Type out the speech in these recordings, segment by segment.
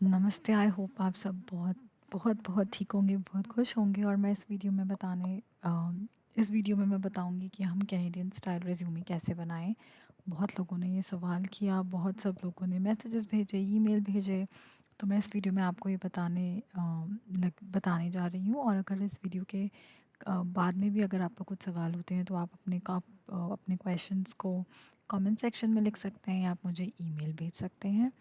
नमस्ते। I hope आप सब बहुत बहुत बहुत ठीक होंगे, बहुत खुश होंगे। और मैं इस वीडियो में मैं बताऊंगी कि हम कैनेडियन स्टाइल रिज्यूमे कैसे बनाएं। बहुत लोगों ने ये सवाल किया, बहुत सब लोगों ने मैसेजेस भेजे, ईमेल भेजे। तो मैं इस वीडियो में आपको ये बताने जा रही हूँ। और अगर इस वीडियो के बाद में भी अगर आपको कुछ सवाल होते हैं तो आप अपने क्वेश्चंस को कमेंट सेक्शन में लिख सकते हैं या आप मुझे ईमेल भेज सकते हैं।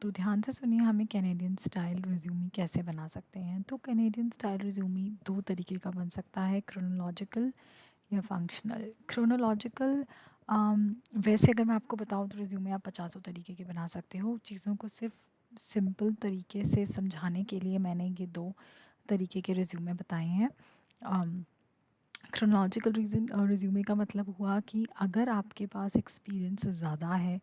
तो ध्यान से सुनिए, हमें कैनेडियन स्टाइल रिज्यूमे कैसे बना सकते हैं। तो कैनेडियन स्टाइल रिज्यूमे दो तरीके का बन सकता है, क्रोनोलॉजिकल या फंक्शनल। क्रोनोलॉजिकल वैसे अगर मैं आपको बताऊं तो रिज्यूमे आप पचासों तरीके के बना सकते हो। चीज़ों को सिर्फ सिंपल तरीके से समझाने के लिए मैंने ये दो तरीके के रिज्यूमे बताए हैं। क्रोनोलॉजिकल रिज्यूमे का मतलब हुआ कि अगर आपके पास एक्सपीरियंस ज़्यादा है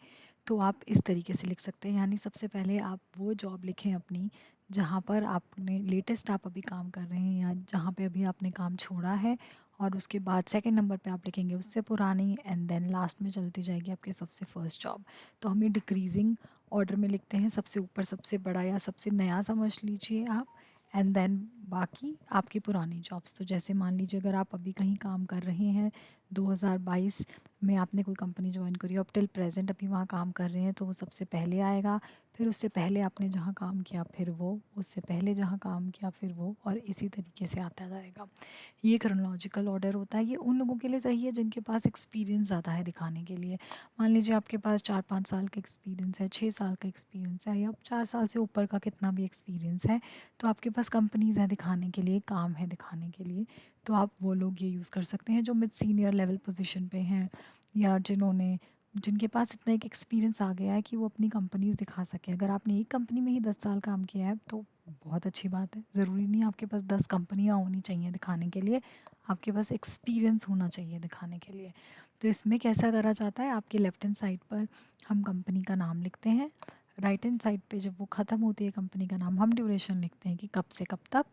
तो आप इस तरीके से लिख सकते हैं। यानी सबसे पहले आप वो जॉब लिखें अपनी जहाँ पर आपने लेटेस्ट आप अभी काम कर रहे हैं या जहाँ पे अभी आपने काम छोड़ा है, और उसके बाद सेकंड नंबर पे आप लिखेंगे उससे पुरानी, एंड देन लास्ट में चलती जाएगी आपके सबसे फर्स्ट जॉब। तो हम ये डिक्रीजिंग ऑर्डर में लिखते हैं, सबसे ऊपर सबसे बड़ा या सबसे नया समझ लीजिए आप, एंड देन बाकी आपकी पुरानी जॉब्स। तो जैसे मान लीजिए अगर आप अभी कहीं काम कर रहे हैं 2022 में आपने कोई कंपनी ज्वाइन करी हो, अब टिल प्रेजेंट अभी वहाँ काम कर रहे हैं, तो वो सबसे पहले आएगा। फिर उससे पहले आपने जहाँ काम किया फिर वो, उससे पहले जहाँ काम किया फिर वो, और इसी तरीके से आता जाएगा। ये क्रोनोलॉजिकल ऑर्डर होता है। ये उन लोगों के लिए सही है जिनके पास एक्सपीरियंस ज़्यादा है दिखाने के लिए। मान लीजिए आपके पास 4-5 साल का एक्सपीरियंस है, 6 साल का एक्सपीरियंस है, या 4 साल से ऊपर का कितना भी एक्सपीरियंस है, तो आपके पास कंपनीज़ हैं दिखाने के लिए, काम है दिखाने के लिए। तो आप वो लोग ये यूज़ कर सकते हैं जो मिड सीनियर लेवल पोजीशन पे हैं, या जिनके पास इतना एक एक्सपीरियंस आ गया है कि वो अपनी कंपनीज दिखा सकें। अगर आपने एक कंपनी में ही 10 साल काम किया है तो बहुत अच्छी बात है। ज़रूरी नहीं आपके पास 10 कंपनियाँ होनी चाहिए दिखाने के लिए, आपके पास एक्सपीरियंस होना चाहिए दिखाने के लिए। तो इसमें कैसा करा जाता है, आपके लेफ्ट हैंड साइड पर हम कंपनी का नाम लिखते हैं, राइट हैंड साइड पे जब वो ख़त्म होती है कंपनी का नाम हम ड्यूरेशन लिखते हैं कि कब से कब तक।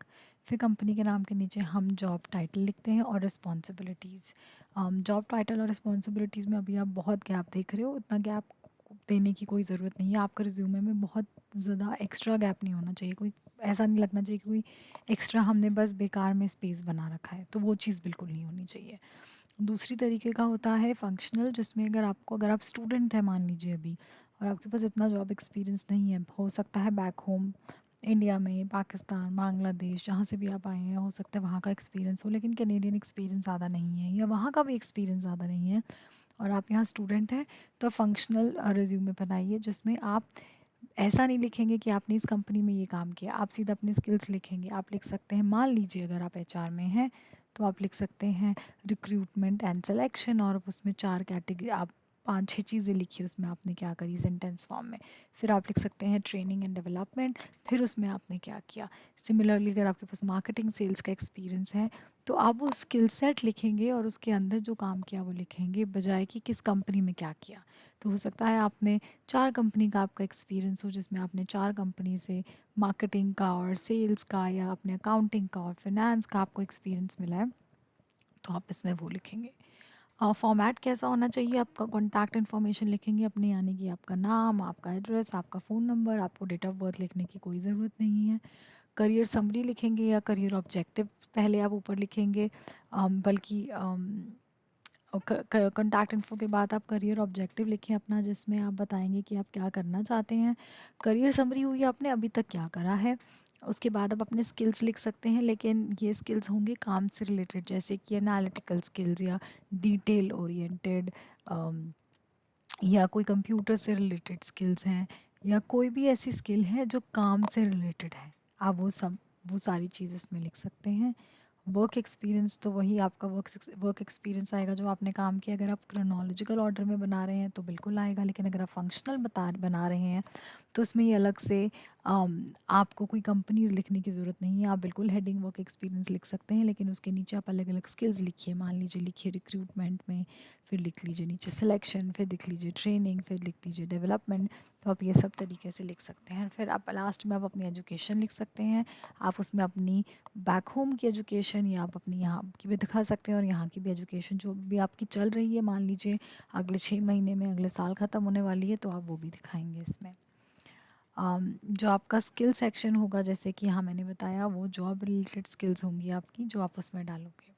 फिर कंपनी के नाम के नीचे हम जॉब टाइटल लिखते हैं और रिस्पॉन्सिबिलिटीज़। जॉब टाइटल और रिस्पॉन्सिबिलिटीज़ में अभी आप बहुत गैप देख रहे हो, इतना गैप देने की कोई ज़रूरत नहीं है। आपका रिज्यूमे में बहुत ज़्यादा एक्स्ट्रा गैप नहीं होना चाहिए, कोई ऐसा नहीं लगना चाहिए कि कोई एक्स्ट्रा हमने बस बेकार में स्पेस बना रखा है, तो वो चीज़ बिल्कुल नहीं होनी चाहिए। दूसरी तरीके का होता है फंक्शनल, जिसमें अगर आप स्टूडेंट हैं मान लीजिए अभी, और आपके पास इतना जॉब एक्सपीरियंस नहीं है, हो सकता है बैक होम इंडिया में, पाकिस्तान, बांग्लादेश, जहाँ से भी आप आए हैं हो सकता है वहाँ का एक्सपीरियंस हो, लेकिन कैनेडियन एक्सपीरियंस ज़्यादा नहीं है या वहाँ का भी एक्सपीरियंस ज़्यादा नहीं है, और आप यहाँ स्टूडेंट हैं, तो फंक्शनल रिज्यूमे बनाइए जिसमें आप ऐसा नहीं लिखेंगे कि आपने इस कंपनी में ये काम किया, आप सीधा अपनी स्किल्स लिखेंगे। आप लिख सकते हैं, मान लीजिए अगर आप एचआर में हैं तो आप लिख सकते हैं रिक्रूटमेंट एंड सिलेक्शन, और उसमें 4 कैटेगरी, आप 5-6 चीज़ें लिखिए उसमें आपने क्या करी सेंटेंस फॉर्म में। फिर आप लिख सकते हैं ट्रेनिंग एंड डेवलपमेंट, फिर उसमें आपने क्या किया। सिमिलरली अगर आपके पास मार्केटिंग सेल्स का एक्सपीरियंस है तो आप वो स्किल सेट लिखेंगे और उसके अंदर जो काम किया वो लिखेंगे, बजाय कि किस कंपनी में क्या किया। तो हो सकता है आपने 4 कंपनी का आपका एक्सपीरियंस हो जिसमें आपने 4 कंपनी से मार्केटिंग का और सेल्स का या अपने अकाउंटिंग का और फिनेंस का आपको एक्सपीरियंस मिला है, तो आप इसमें वो लिखेंगे। फॉर्मेट कैसा होना चाहिए, आपका कॉन्टैक्ट इन्फॉर्मेशन लिखेंगे अपने, यानी कि आपका नाम, आपका एड्रेस, आपका फ़ोन नंबर, आपको डेट ऑफ बर्थ लिखने की कोई ज़रूरत नहीं है। करियर समरी लिखेंगे या करियर ऑब्जेक्टिव पहले आप ऊपर लिखेंगे, बल्कि कॉन्टैक्ट इन्फो के बाद आप करियर ऑब्जेक्टिव लिखें अपना, जिसमें आप बताएंगे कि आप क्या करना चाहते हैं। करियर समरी हुई आपने अभी तक क्या करा है। उसके बाद आप अपने स्किल्स लिख सकते हैं, लेकिन ये स्किल्स होंगे काम से रिलेटेड, जैसे कि एनालिटिकल स्किल्स या डिटेल ओरिएंटेड, या कोई कंप्यूटर से रिलेटेड स्किल्स हैं, या कोई भी ऐसी स्किल है जो काम से रिलेटेड है। आप वो सारी चीज़ इसमें लिख सकते हैं। वर्क एक्सपीरियंस तो वही आपका वर्क एक्सपीरियंस आएगा जो आपने काम किया। अगर आप क्रोनोलॉजिकल ऑर्डर में बना रहे हैं तो बिल्कुल आएगा, लेकिन अगर आप फंक्शनल बना रहे हैं तो इसमें ये अलग से आपको कोई कंपनीज लिखने की ज़रूरत नहीं है। आप बिल्कुल हेडिंग वर्क एक्सपीरियंस लिख सकते हैं, लेकिन उसके नीचे आप अलग अलग स्किल्स लिखिए। मान लीजिए लिखिए रिक्रूटमेंट में, फिर लिख लीजिए नीचे सिलेक्शन, फिर लिख लीजिए ट्रेनिंग, फिर लिख लीजिए डेवलपमेंट। तो आप ये सब तरीके से लिख सकते हैं। फिर आप लास्ट में आप अपनी एजुकेशन लिख सकते हैं। आप उसमें अपनी बैक होम की एजुकेशन या आप अपनी यहाँ की भी दिखा सकते हैं, और यहाँ की भी एजुकेशन जो भी आपकी चल रही है, मान लीजिए अगले 6 महीने में, अगले साल ख़त्म होने वाली है, तो आप वो भी दिखाएंगे इसमें। जो आपका स्किल सेक्शन होगा, जैसे कि हाँ मैंने बताया, वो जॉब रिलेटेड स्किल्स होंगी आपकी जो आप उसमें डालोगे।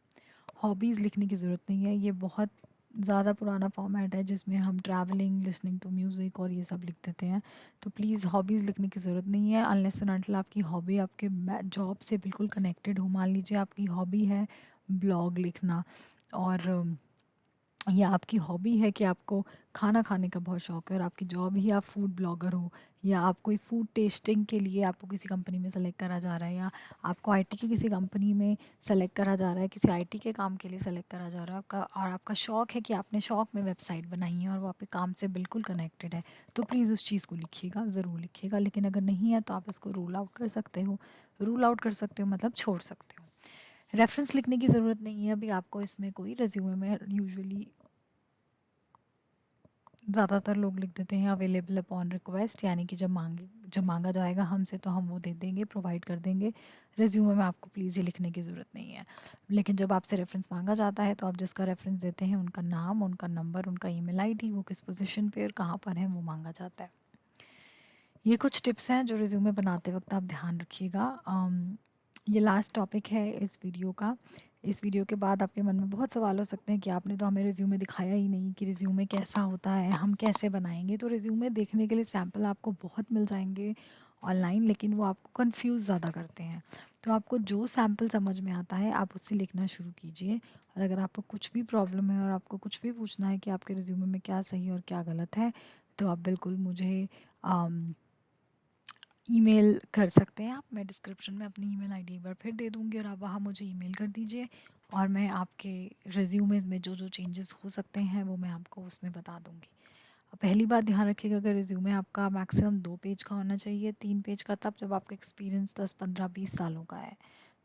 हॉबीज़ लिखने की ज़रूरत नहीं है, ये बहुत ज़्यादा पुराना फॉर्मेट है जिसमें हम ट्रैवलिंग, लिसनिंग टू म्यूज़िक और ये सब लिख देते हैं। तो प्लीज़ हॉबीज़ लिखने की ज़रूरत नहीं है अनलेस एंड अनटिल आपकी हॉबी आपके जॉब से बिल्कुल कनेक्टेड हो। मान लीजिए आपकी हॉबी है ब्लॉग लिखना, और या आपकी हॉबी है कि आपको खाना खाने का बहुत शौक है और आपकी जॉब ही आप फूड ब्लॉगर हो, या आप कोई फूड टेस्टिंग के लिए आपको किसी कंपनी में सेलेक्ट करा जा रहा है, या आपको आईटी की किसी कंपनी में सेलेक्ट करा जा रहा है, किसी आईटी के काम के लिए सेलेक्ट करा जा रहा है आपका, और आपका शौक है कि आपने शौक में वेबसाइट बनाई है और वो आपके काम से बिल्कुल कनेक्टेड है, तो प्लीज़ उस चीज़ को लिखिएगा, ज़रूर लिखिएगा। लेकिन अगर नहीं है तो आप इसको रूल आउट कर सकते हो। रूल आउट कर सकते हो मतलब छोड़ सकते हो। रेफरेंस लिखने की ज़रूरत नहीं है अभी आपको इसमें कोई। रिज्यूमे में यूजुअली ज़्यादातर लोग लिख देते हैं अवेलेबल अपॉन रिक्वेस्ट, यानी कि जब मांगा जाएगा हमसे तो हम वो दे देंगे, प्रोवाइड कर देंगे। रिज्यूमे में आपको प्लीज़ ये लिखने की ज़रूरत नहीं है। लेकिन जब आपसे रेफरेंस मांगा जाता है तो आप जिसका रेफरेंस देते हैं उनका नाम, उनका नंबर, उनका ईमेल आईडी, वो किस पोजीशन पे और कहाँ पर है वो मांगा जाता है। ये कुछ टिप्स हैं जो रिज्यूमे बनाते वक्त आप ध्यान रखिएगा। ये लास्ट टॉपिक है इस वीडियो का। इस वीडियो के बाद आपके मन में बहुत सवाल हो सकते हैं कि आपने तो हमें रिज्यूमे दिखाया ही नहीं कि रिज्यूमे कैसा होता है, हम कैसे बनाएंगे। तो रिज्यूमे देखने के लिए सैम्पल आपको बहुत मिल जाएंगे ऑनलाइन, लेकिन वो आपको कंफ्यूज ज़्यादा करते हैं। तो आपको जो सैम्पल समझ में आता है आप उससे लिखना शुरू कीजिए। और अगर आपको कुछ भी प्रॉब्लम है और आपको कुछ भी पूछना है कि आपके रिज्यूमे में क्या सही और क्या गलत है, तो आप बिल्कुल मुझे ईमेल कर सकते हैं। आप, मैं डिस्क्रिप्शन में अपनी ईमेल आईडी एक बार फिर दे दूँगी और आप वहाँ मुझे ईमेल कर दीजिए, और मैं आपके रिज्यूमेज़ में जो जो चेंजेस हो सकते हैं वो मैं आपको उसमें बता दूँगी। पहली बात ध्यान रखिएगा, अगर रिज्यूमे आपका मैक्सिमम 2 पेज का होना चाहिए, 3 पेज का तब जब आपका एक्सपीरियंस 10, 15, 20 सालों का है।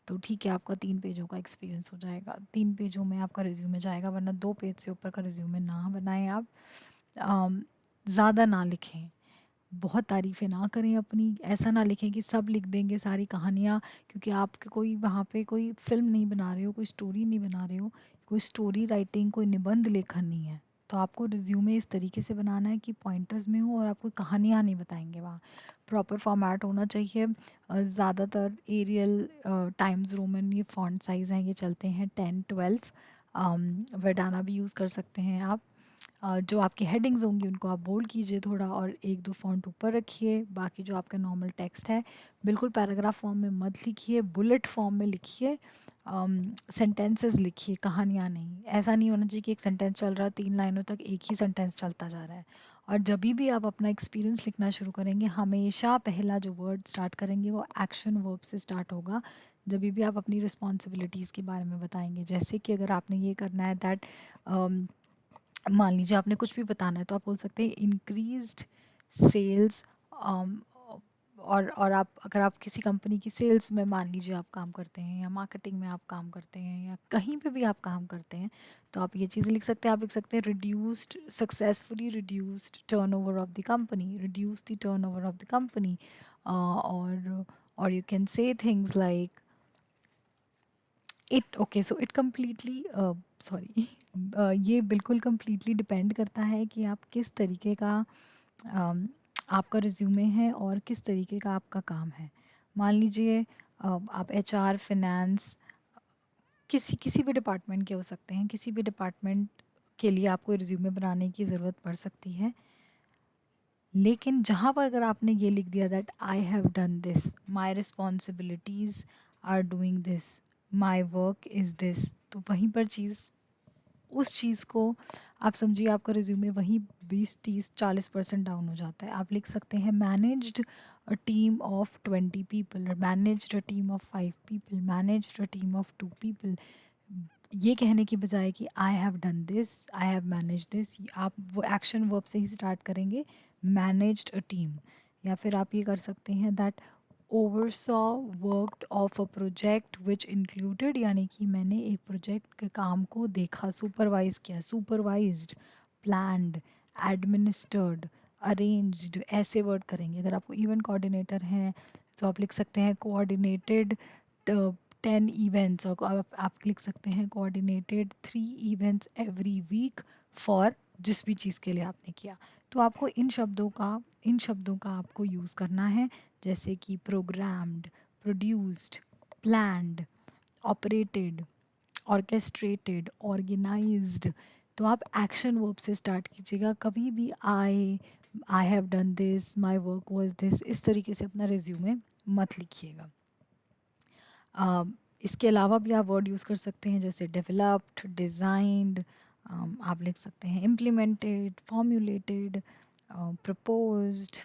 तो ठीक है, आपका 3 पेजों का एक्सपीरियंस हो जाएगा, 3 पेजों में आपका रिज्यूमे जाएगा, वरना 2 पेज से ऊपर का रिज्यूमे ना बनाएं आप। ज़्यादा ना लिखें, बहुत तारीफ़ें ना करें अपनी, ऐसा ना लिखें कि सब लिख देंगे सारी कहानियाँ, क्योंकि आप कोई वहाँ पे कोई फ़िल्म नहीं बना रहे हो, कोई स्टोरी नहीं बना रहे हो, कोई स्टोरी राइटिंग, कोई निबंध लेखन नहीं है। तो आपको रिज्यूमे इस तरीके से बनाना है कि पॉइंटर्स में हो और आप कोई कहानियाँ नहीं बताएंगे वहाँ। प्रॉपर फॉर्मेट होना चाहिए। ज़्यादातर एरियल, टाइम्स रोमन, ये फॉन्ट साइज़ हैं, ये चलते हैं 10, 12। वर्डाना भी यूज़ कर सकते हैं आप। जो आपकी हेडिंग्स होंगी उनको आप बोल्ड कीजिए थोड़ा, और एक दो फॉन्ट ऊपर रखिए। बाकी जो आपका नॉर्मल टेक्स्ट है बिल्कुल पैराग्राफ फॉर्म में मत लिखिए, बुलेट फॉर्म में लिखिए। सेंटेंसेस लिखिए, कहानियाँ नहीं। ऐसा नहीं होना चाहिए कि एक सेंटेंस चल रहा है 3 लाइनों तक एक ही सेंटेंस चलता जा रहा है। और जब भी आप अपना एक्सपीरियंस लिखना शुरू करेंगे, हमेशा पहला जो वर्ड स्टार्ट करेंगे वो एक्शन वर्ब से स्टार्ट होगा। जब भी आप अपनी रिस्पॉन्सिबिलिटीज़ के बारे में बताएंगे, जैसे कि अगर आपने ये करना है दैट, मान लीजिए आपने कुछ भी बताना है तो आप बोल सकते हैं इंक्रीज्ड सेल्स। और आप, अगर आप किसी कंपनी की सेल्स में मान लीजिए आप काम करते हैं, या मार्केटिंग में आप काम करते हैं, या कहीं पे भी आप काम करते हैं, तो आप ये चीज़ें लिख सकते हैं। आप लिख सकते हैं reduced, successfully reduced turnover of the company, reduce the turnover of the company. और you can say things like it, okay, so it completely, sorry, ये बिल्कुल कम्प्लीटली डिपेंड करता है कि आप किस तरीके का आपका रिज्यूमे है और किस तरीके का आपका काम है। मान लीजिए आप एचआर, फिनेंस, किसी किसी भी डिपार्टमेंट के हो सकते हैं, किसी भी डिपार्टमेंट के लिए आपको रिज्यूमे बनाने की ज़रूरत पड़ सकती है। लेकिन जहाँ पर अगर आपने ये लिख दिया that I have done this, my responsibilities are doing this, my work is this, तो वहीं पर उस चीज़ को आप समझिए आपका रिज्यूमे वहीं 20, 30, 40% डाउन हो जाता है। आप लिख सकते हैं managed a team of 20 people, managed a team of 5 people, managed a team of 2 people. ये कहने की बजाय कि I have done this, I have manage this, आप वो एक्शन वर्ब से ही स्टार्ट करेंगे, मैनेज्ड अ टीम। या फिर आप ये कर सकते हैं that oversaw worked of a project which included, यानी कि मैंने एक प्रोजेक्ट के काम को देखा, सुपरवाइज किया, सुपरवाइज्ड, प्लान्ड, एडमिनिस्टर्ड, अरेंज्ड, ऐसे वर्ड करेंगे। अगर आपको इवेंट कोऑर्डिनेटर हैं तो आप लिख सकते हैं कोऑर्डिनेटेड 10 इवेंट्स, और आप लिख सकते हैं coordinated 3 events every week for जिस भी चीज़ के लिए आपने किया। तो आपको इन शब्दों का आपको यूज़ करना है, जैसे कि programmed, produced, planned, operated, orchestrated, organized. तो आप एक्शन वर्ब से स्टार्ट कीजिएगा। कभी भी I have done this, my work was this, इस तरीके से अपना रिज्यूमे मत लिखिएगा। इसके अलावा भी आप वर्ड यूज़ कर सकते हैं, जैसे डेवलप्ड, डिज़ाइंड, आप लिख सकते हैं implemented, formulated, proposed,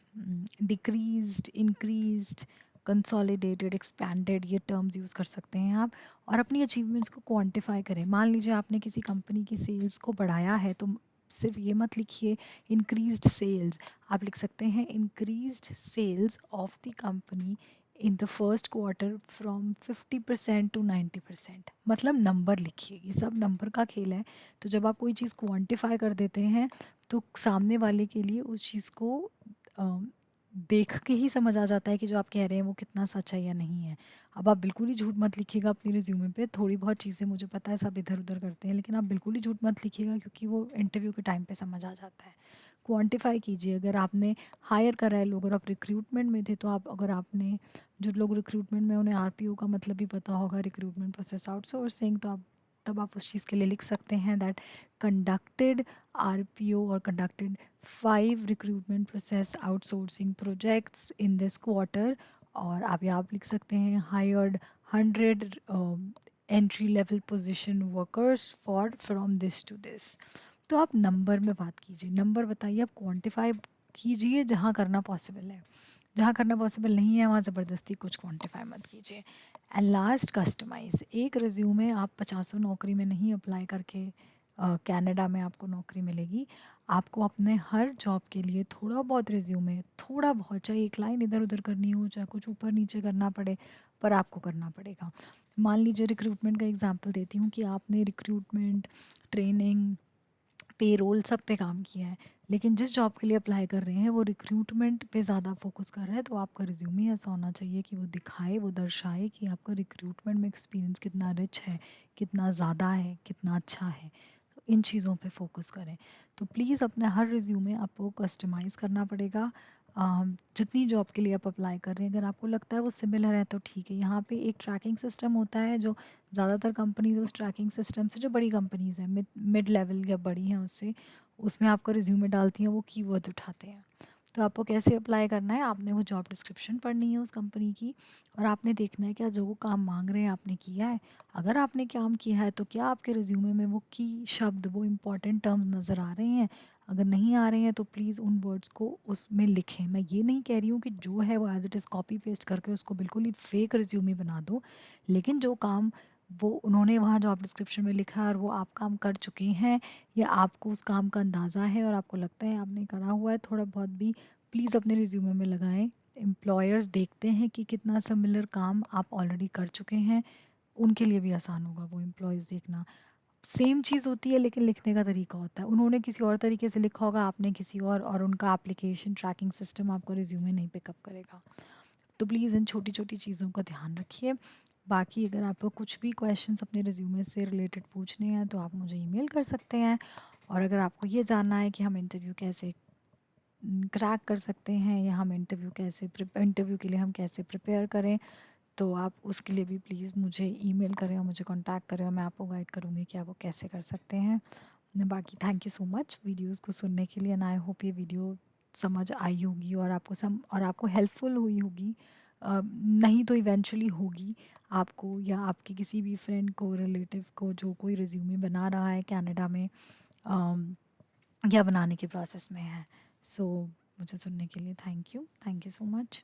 decreased, increased, consolidated, expanded, ये टर्म्स यूज़ कर सकते हैं आप। और अपनी अचीवमेंट्स को क्वांटिफाई करें। मान लीजिए आपने किसी कंपनी की सेल्स को बढ़ाया है, तो सिर्फ ये मत लिखिए इंक्रीज्ड सेल्स, आप लिख सकते हैं increased sales of the company in the first quarter from 50% to 90%। मतलब नंबर लिखिए, ये सब नंबर का खेल है। तो जब आप कोई चीज़ क्वांटिफाई कर देते हैं, तो सामने वाले के लिए उस चीज़ को देख के ही समझ आ जाता है कि जो आप कह रहे हैं वो कितना सच है या नहीं है। अब आप बिल्कुल ही झूठ मत लिखिएगा अपनी रिज्यूमे पे। थोड़ी बहुत चीज़ें मुझे पता है सब इधर उधर करते हैं, लेकिन आप बिल्कुल ही झूठ मत लिखिएगा, क्योंकि वो इंटरव्यू के टाइम पे समझ आ जाता है। क्वांटिफाई कीजिए। अगर आपने हायर करा है लोग और आप रिक्रूटमेंट में थे, तो आप अगर आपने जो लोग रिक्रूटमेंट में, उन्हें आरपीओ का मतलब भी पता होगा, रिक्रूटमेंट प्रोसेस आउटसोर्सिंग, तो आप तब आप उस चीज़ के लिए लिख सकते हैं दैट कंडक्टेड आरपीओ और conducted 5 recruitment process outsourcing projects in this quarter. और आप लिख सकते हैं hired 100 entry level position workers for from this to this. तो आप नंबर में बात कीजिए, नंबर बताइए, आप क्वांटिफाई कीजिए जहाँ करना पॉसिबल है। जहाँ करना पॉसिबल नहीं है वहाँ ज़बरदस्ती कुछ क्वांटिफाई मत कीजिए। And last, customize. एक रिज्यूमे आप 50 नौकरी में नहीं अप्लाई करके कनाडा में आपको नौकरी मिलेगी। आपको अपने हर जॉब के लिए थोड़ा बहुत रिज्यूमे, थोड़ा बहुत, चाहे एक लाइन इधर उधर करनी हो, चाहे कुछ ऊपर नीचे करना पड़े, पर आपको करना पड़ेगा। मान लीजिए रिक्रूटमेंट का एग्जांपल देती हूँ कि आपने रिक्रूटमेंट, ट्रेनिंग, पेरोल सब पे काम किया है, लेकिन जिस जॉब के लिए अप्लाई कर रहे हैं वो रिक्रूटमेंट पे ज़्यादा फोकस कर रहा है, तो आपका रिज्यूमे ऐसा होना चाहिए कि वो दिखाए, वो दर्शाए कि आपका रिक्रूटमेंट में एक्सपीरियंस कितना रिच है, कितना ज़्यादा है, कितना अच्छा है। तो इन चीज़ों पे फोकस करें। तो प्लीज़ अपने हर रिज्यूमे आपको कस्टमाइज़ करना पड़ेगा। जितनी जॉब के लिए आप अप्लाई कर रहे हैं, अगर आपको लगता है वो सिमिलर है तो ठीक है। यहाँ पे एक ट्रैकिंग सिस्टम होता है, जो ज़्यादातर कंपनीज उस ट्रैकिंग सिस्टम से, जो बड़ी कंपनीज हैं, मिड मिड लेवल या बड़ी हैं, उससे उसमें आपका रिज्यूमे डालती हैं, वो कीवर्ड्स उठाते हैं। तो आपको कैसे अप्लाई करना है, आपने वो जॉब डिस्क्रिप्शन पढ़नी है उस कंपनी की, और आपने देखना है क्या जो वो काम मांग रहे हैं आपने किया है। अगर आपने काम किया है तो क्या आपके रिज्यूमे में वो की शब्द, वो इम्पॉर्टेंट टर्म्स नज़र आ रहे हैं। अगर नहीं आ रहे हैं तो प्लीज़ उन वर्ड्स को उसमें लिखें। मैं ये नहीं कह रही हूँ कि जो है वो as it is copy paste करके उसको बिल्कुल ही फेक रिज्यूमे बना दो, लेकिन जो काम वो उन्होंने वहाँ जॉब डिस्क्रिप्शन में लिखा है और वो आप काम कर चुके हैं, या आपको उस काम का अंदाज़ा है और आपको लगता है आपने करा हुआ है थोड़ा बहुत भी, प्लीज़ अपने रिज्यूमे में लगाएं। एम्प्लॉयर्स देखते हैं कि कितना सिमिलर काम आप ऑलरेडी कर चुके हैं, उनके लिए भी आसान होगा वो एम्प्लॉयज़ देखना। सेम चीज़ होती है लेकिन लिखने का तरीका होता है। उन्होंने किसी और तरीके से लिखा होगा, आपने किसी और उनका एप्लीकेशन ट्रैकिंग सिस्टम आपका रिज्यूमे नहीं पिकअप करेगा। तो प्लीज़ इन छोटी छोटी चीज़ों का ध्यान रखिए। बाकी अगर आपको कुछ भी क्वेश्चंस अपने रिज्यूमे से रिलेटेड पूछने हैं तो आप मुझे ईमेल कर सकते हैं। और अगर आपको ये जानना है कि हम इंटरव्यू कैसे क्रैक कर सकते हैं, या हम इंटरव्यू के लिए हम कैसे प्रिपेयर करें, तो आप उसके लिए भी प्लीज़ मुझे ईमेल करें और मुझे कांटेक्ट करें, और मैं आपको गाइड करूँगी कि आप वो कैसे कर सकते हैं। बाकी thank you so much videos को सुनने के लिए, एंड आई होप ये वीडियो समझ आई होगी और आपको हेल्पफुल हुई होगी। नहीं तो इवेंचुअली होगी आपको, या आपके किसी भी फ्रेंड को, रिलेटिव को, जो कोई रिज्यूमे बना रहा है कनाडा में, अम, या बनाने के प्रोसेस में है। सो मुझे सुनने के लिए थैंक यू सो मच।